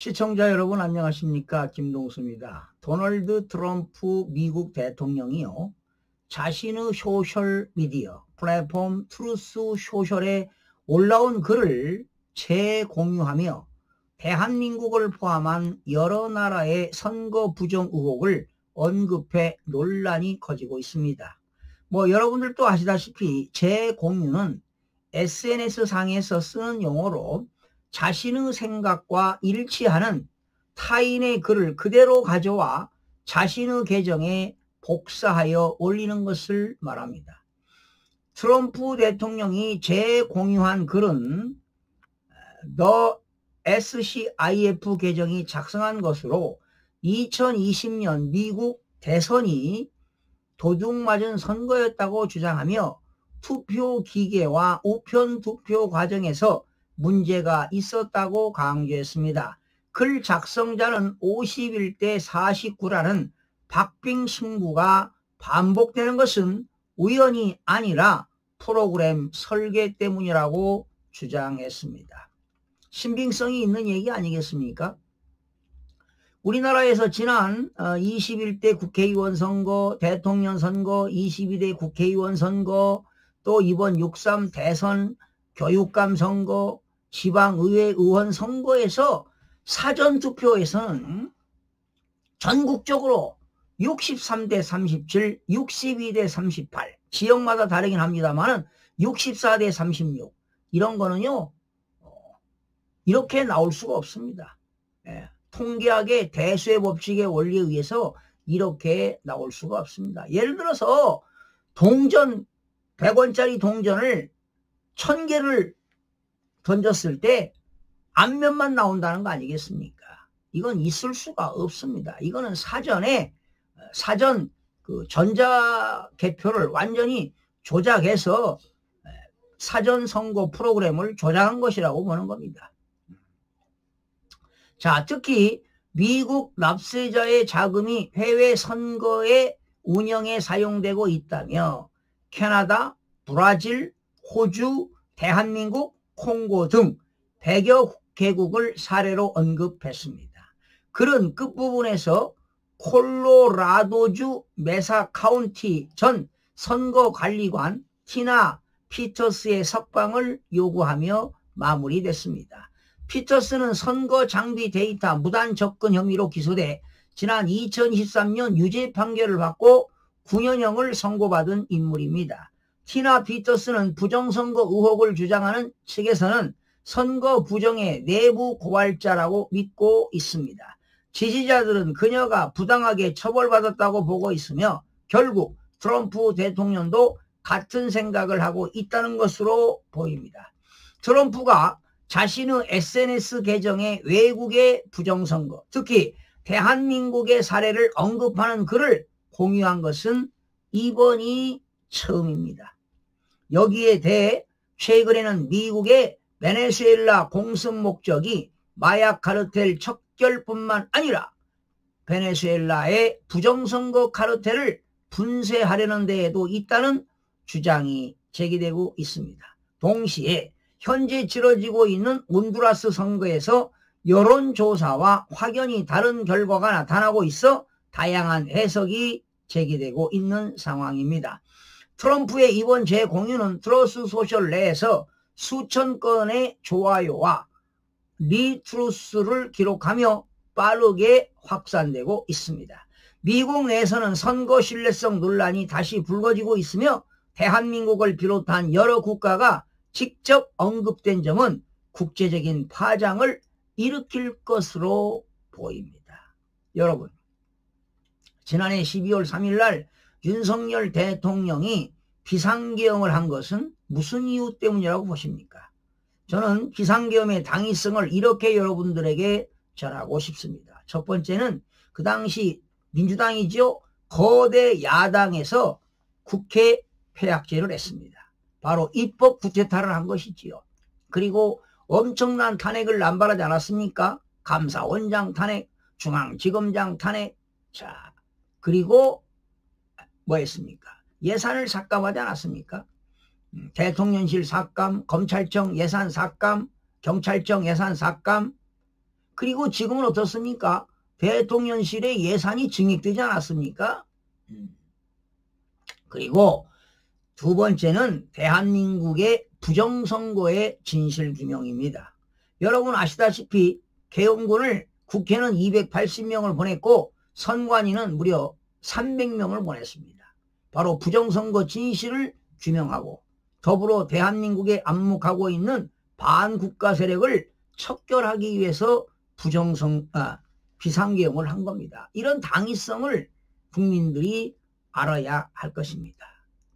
시청자 여러분 안녕하십니까? 김동수입니다. 도널드 트럼프 미국 대통령이요, 자신의 소셜미디어 플랫폼 트루스 소셜에 올라온 글을 재공유하며 대한민국을 포함한 여러 나라의 선거 부정 의혹을 언급해 논란이 커지고 있습니다. 여러분들도 아시다시피 재공유는 SNS상에서 쓰는 용어로 자신의 생각과 일치하는 타인의 글을 그대로 가져와 자신의 계정에 복사하여 올리는 것을 말합니다. 트럼프 대통령이 재공유한 글은 The SCIF 계정이 작성한 것으로 2020년 미국 대선이 도둑맞은 선거였다고 주장하며 투표 기계와 우편 투표 과정에서 문제가 있었다고 강조했습니다. 글 작성자는 51대 49라는 박빙 승부가 반복되는 것은 우연이 아니라 프로그램 설계 때문이라고 주장했습니다. 신빙성이 있는 얘기 아니겠습니까? 우리나라에서 지난 21대 국회의원 선거, 대통령 선거, 22대 국회의원 선거, 또 이번 6.3 대선, 교육감 선거, 지방의회 의원 선거에서 사전투표에서는 전국적으로 63대 37, 62대 38, 지역마다 다르긴 합니다만 64대 36, 이런 거는요 이렇게 나올 수가 없습니다. 통계학의 대수의 법칙의 원리에 의해서 이렇게 나올 수가 없습니다. 예를 들어서 동전 100원짜리 동전을 1000개를 던졌을 때 앞면만 나온다는 거 아니겠습니까? 이건 있을 수가 없습니다. 이거는 사전 전자 개표를 완전히 조작해서 사전 선거 프로그램을 조작한 것이라고 보는 겁니다. 자, 특히 미국 납세자의 자금이 해외 선거의 운영에 사용되고 있다며 캐나다, 브라질, 호주, 대한민국, 콩고 등 100여 개국을 사례로 언급했습니다. 글은 끝부분에서 콜로라도주 메사 카운티 전 선거관리관 티나 피터스의 석방을 요구하며 마무리됐습니다. 피터스는 선거 장비 데이터 무단 접근 혐의로 기소돼 지난 2023년 유죄 판결을 받고 9년형을 선고받은 인물입니다. 티나 피터스는 부정선거 의혹을 주장하는 측에서는 선거 부정의 내부 고발자라고 믿고 있습니다. 지지자들은 그녀가 부당하게 처벌받았다고 보고 있으며 결국 트럼프 대통령도 같은 생각을 하고 있다는 것으로 보입니다. 트럼프가 자신의 SNS 계정에 외국의 부정선거, 특히 대한민국의 사례를 언급하는 글을 공유한 것은 이번이 처음입니다. 여기에 대해 최근에는 미국의 베네수엘라 공습 목적이 마약 카르텔 척결뿐만 아니라 베네수엘라의 부정선거 카르텔을 분쇄하려는 데에도 있다는 주장이 제기되고 있습니다. 동시에 현재 치러지고 있는 온두라스 선거에서 여론조사와 확연히 다른 결과가 나타나고 있어 다양한 해석이 제기되고 있는 상황입니다. 트럼프의 이번 재공유는 트루스 소셜 내에서 수천 건의 좋아요와 리트루스를 기록하며 빠르게 확산되고 있습니다. 미국 내에서는 선거 신뢰성 논란이 다시 불거지고 있으며 대한민국을 비롯한 여러 국가가 직접 언급된 점은 국제적인 파장을 일으킬 것으로 보입니다. 여러분, 지난해 12월 3일 날 윤석열 대통령이 비상계엄을 한 것은 무슨 이유 때문이라고 보십니까? 저는 비상계엄의 당위성을 이렇게 여러분들에게 전하고 싶습니다. 첫 번째는 그 당시 민주당이죠, 거대 야당에서 국회 폐악제를 했습니다. 바로 입법 구태타를 한 것이지요. 그리고 엄청난 탄핵을 남발하지 않았습니까? 감사원장 탄핵, 중앙지검장 탄핵. 자, 그리고 뭐 했습니까? 예산을 삭감하지 않았습니까? 대통령실 삭감, 검찰청 예산 삭감, 경찰청 예산 삭감, 그리고 지금은 어떻습니까? 대통령실의 예산이 증액되지 않았습니까? 그리고 두 번째는 대한민국의 부정선거의 진실규명입니다. 여러분 아시다시피 계엄군을 국회는 280명을 보냈고 선관위는 무려 300명을 보냈습니다. 바로 부정선거 진실을 규명하고 더불어 대한민국에 안목하고 있는 반국가 세력을 척결하기 위해서 비상계엄을 한 겁니다. 이런 당위성을 국민들이 알아야 할 것입니다.